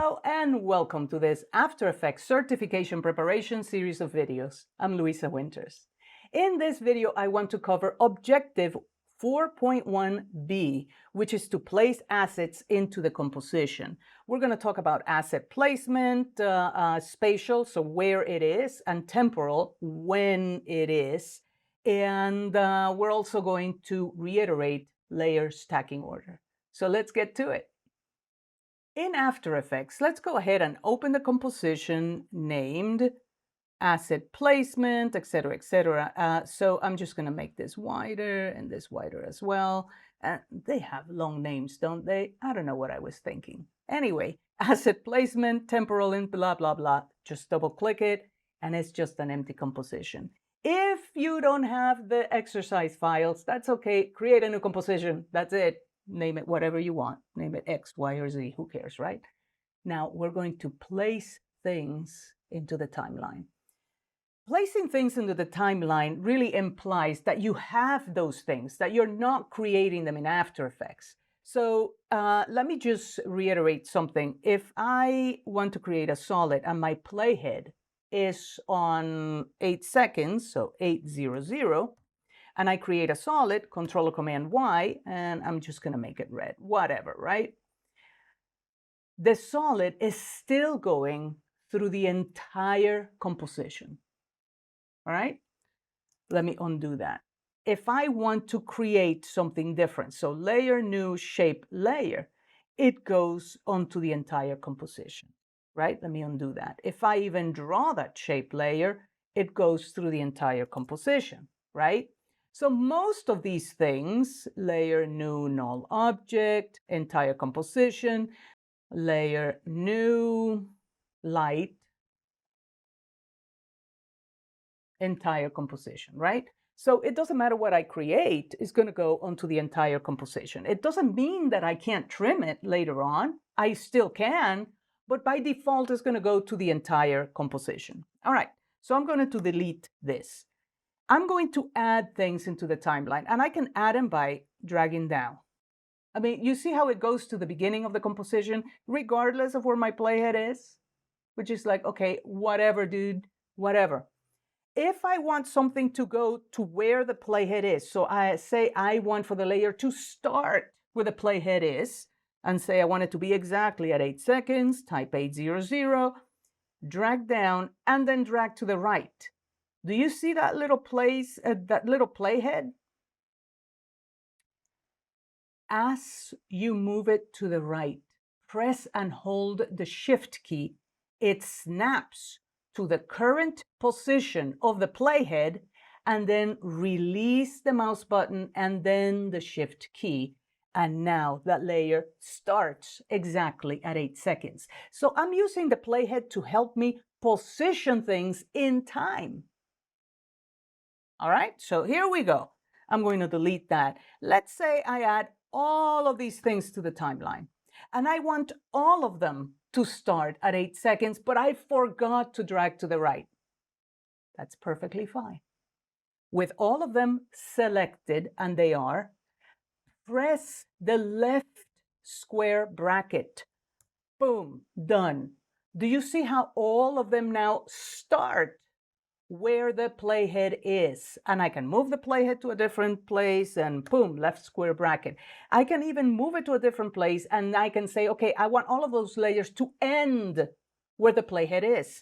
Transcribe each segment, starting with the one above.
Hello and welcome to this After Effects certification preparation series of videos. I'm Luisa Winters. In this video, I want to cover Objective 4.1b, which is to place assets into the composition. We're going to talk about asset placement, spatial, so where it is, and temporal, when it is. And we're also going to reiterate layer stacking order. So let's get to it. In After Effects, let's go ahead and open the composition named asset placement, etc., etc. So I'm just going to make this wider and this wider as well. They have long names, don't they? I don't know what I was thinking. Anyway, asset placement, temporal, and blah, blah, blah. Just double click it, and it's just an empty composition. If you don't have the exercise files, that's okay. Create a new composition. That's it. Name it whatever you want. Name it X, Y, or Z. Who cares, right? Now we're going to place things into the timeline. Placing things into the timeline really implies that you have those things, that you're not creating them in After Effects. So let me just reiterate something. If I want to create a solid and my playhead is on 8 seconds, so 800, and I create a solid, Control or Command Y, and I'm just going to make it red, whatever, right? The solid is still going through the entire composition. All right? Let me undo that. If I want to create something different, so layer, new, shape, layer, it goes onto the entire composition, right? Let me undo that. If I even draw that shape layer, it goes through the entire composition, right? So most of these things, layer, new, null object, entire composition, layer, new, light, entire composition, right? So it doesn't matter what I create, it's going to go onto the entire composition. It doesn't mean that I can't trim it later on. I still can, but by default, it's going to go to the entire composition. All right, so I'm going to delete this. I'm going to add things into the timeline, and I can add them by dragging down. I mean, you see how it goes to the beginning of the composition, regardless of where my playhead is? Which is like, okay, whatever, dude, whatever. If I want something to go to where the playhead is, so I say I want for the layer to start where the playhead is, and say I want it to be exactly at 8 seconds, type 800, drag down, and then drag to the right. Do you see that little place, that little playhead? As you move it to the right, press and hold the Shift key. It snaps to the current position of the playhead, and then release the mouse button and then the Shift key. And now that layer starts exactly at 8 seconds. So I'm using the playhead to help me position things in time. All right, so here we go. I'm going to delete that. Let's say I add all of these things to the timeline, and I want all of them to start at 8 seconds, but I forgot to drag to the right. That's perfectly fine. With all of them selected, and they are, press the left square bracket. Boom, done. Do you see how all of them now start where the playhead is? And I can move the playhead to a different place and boom, left square bracket. I can even move it to a different place and I can say, okay, I want all of those layers to end where the playhead is.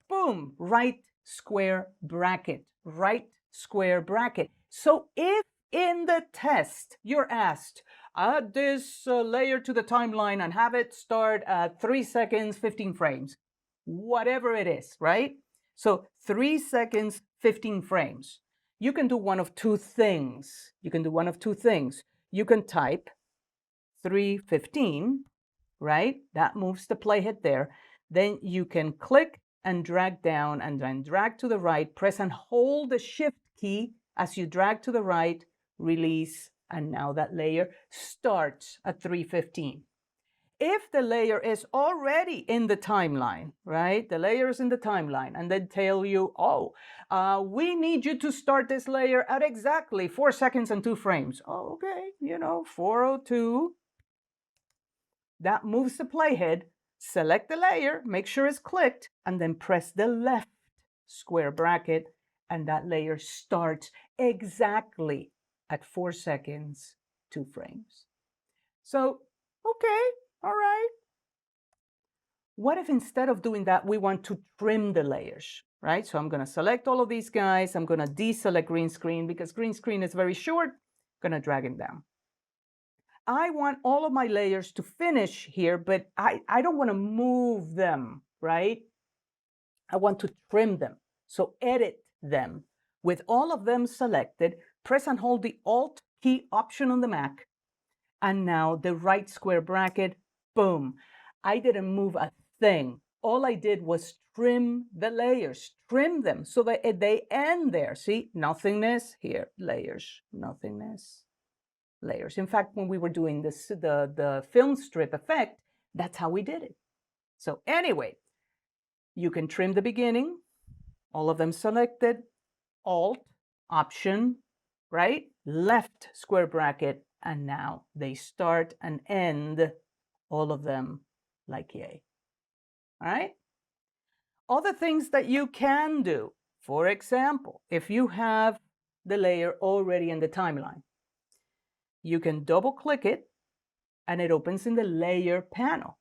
Boom, right square bracket, right square bracket. So if in the test you're asked, add this layer to the timeline and have it start at 3 seconds, 15 frames, whatever it is, right? So 3 seconds, 15 frames. You can do one of two things. You can type 3:15, right? That moves the playhead there. Then you can click and drag down and then drag to the right, press and hold the Shift key as you drag to the right, release, and now that layer starts at 3:15. If the layer is already in the timeline, right? The layer is in the timeline, and they tell you, oh, we need you to start this layer at exactly 4 seconds and 2 frames. Oh, okay, 4:02. That moves the playhead select the layer, make sure it's clicked, and then press the left square bracket, and that layer starts exactly at 4 seconds, 2 frames. So, okay, all right. What if instead of doing that, we want to trim the layers, right? So I'm going to select all of these guys. I'm going to deselect green screen because green screen is very short. I'm going to drag it down. I want all of my layers to finish here, but I don't want to move them, right? I want to trim them. So edit them. With all of them selected, press and hold the Alt key option on the Mac. And now the right square bracket, boom. I didn't move a thing. All I did was trim the layers, trim them so that they end there. See, nothingness here, layers, nothingness, layers. In fact, when we were doing this, the film strip effect, that's how we did it. So anyway, you can trim the beginning, all of them selected, Alt, Option, right? Left square bracket, and now they start and end, all of them like yay. All right? Other things that you can do, for example, if you have the layer already in the timeline, you can double click it and it opens in the layer panel.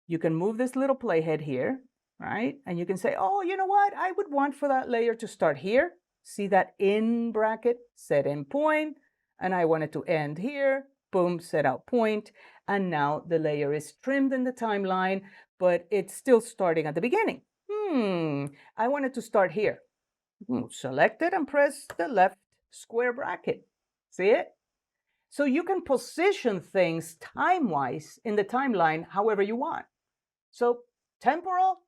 You can move this little playhead here, right? And you can say, oh, you know what? I would want for that layer to start here. See that in bracket, set in point, and I want it to end here. Boom, set out point. And now the layer is trimmed in the timeline, but it's still starting at the beginning. I want it to start here. Select it and press the left square bracket. See it? So you can position things time-wise in the timeline however you want. So temporal,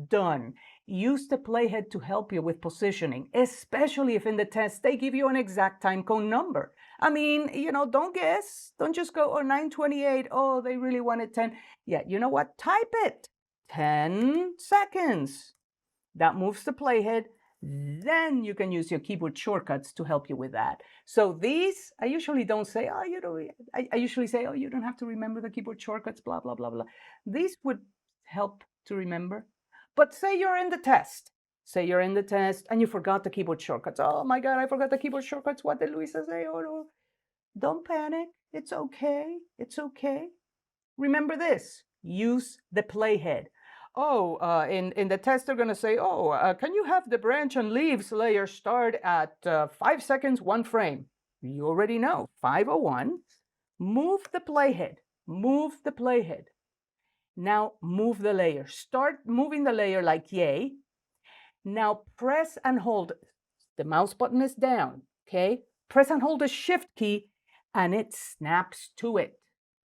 done. Use the playhead to help you with positioning, especially if in the test they give you an exact time code number. I mean, don't guess. Don't just go, 9:28. Oh, they really wanted 10. Yeah, you know what? Type it. 10 seconds. That moves the playhead. Then you can use your keyboard shortcuts to help you with that. So these, I usually don't say, I usually say, you don't have to remember the keyboard shortcuts, blah, blah, blah, blah. These would help to remember. But say you're in the test. Say you're in the test and you forgot the keyboard shortcuts. Oh my God, I forgot the keyboard shortcuts. What did Luisa say? Oh no. Don't panic. It's okay. It's okay. Remember this. Use the playhead. In the test, they're going to say, can you have the branch and leaves layer start at 5 seconds, 1 frame? You already know, 5:01. Move the playhead. Move the playhead. Now move the layer. Start moving the layer like yay. Now press and hold. The mouse button is down, okay? Press and hold the shift key and it snaps to it.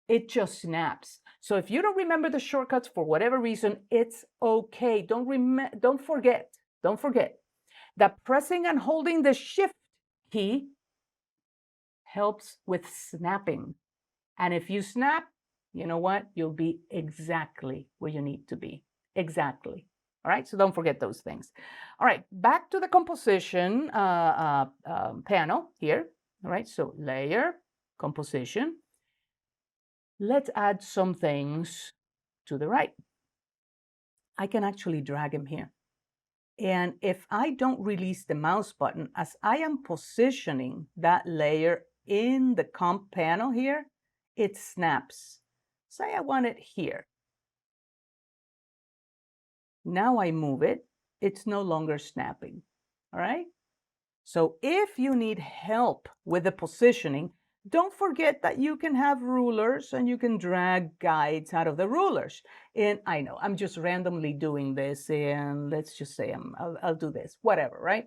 It just snaps. So if you don't remember the shortcuts for whatever reason, it's okay. Don't forget that pressing and holding the shift key helps with snapping. And if you snap, you know what? You'll be exactly where you need to be. Exactly. All right, so don't forget those things. All right, back to the composition panel here. All right, so layer, composition. Let's add some things to the right. I can actually drag him here. And if I don't release the mouse button, as I am positioning that layer in the comp panel here, it snaps. Say I want it here. Now I move it, it's no longer snapping, all right? So if you need help with the positioning, don't forget that you can have rulers and you can drag guides out of the rulers. And I know I'm just randomly doing this, and let's just say I'll do this, whatever, right?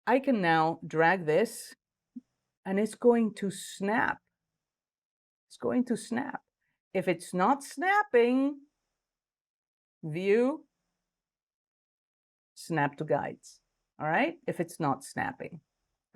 I can now drag this and it's going to snap. It's going to snap. If it's not snapping, view, snap to guides, all right? If it's not snapping.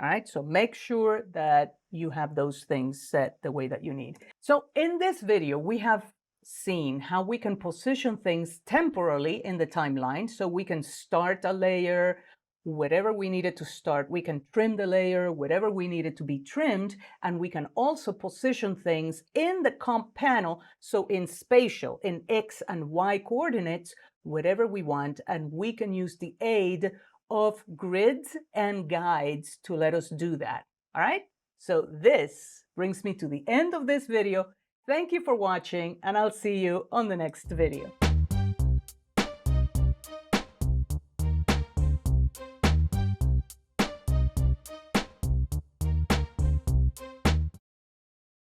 All right, so make sure that you have those things set the way that you need. So in this video, we have seen how we can position things temporally in the timeline. So we can start a layer whatever we needed to start. We can trim the layer, whatever we needed to be trimmed, and we can also position things in the comp panel. So in spatial, in X and Y coordinates, whatever we want, and we can use the aid of grids and guides to let us do that. All right? So this brings me to the end of this video. Thank you for watching, and I'll see you on the next video.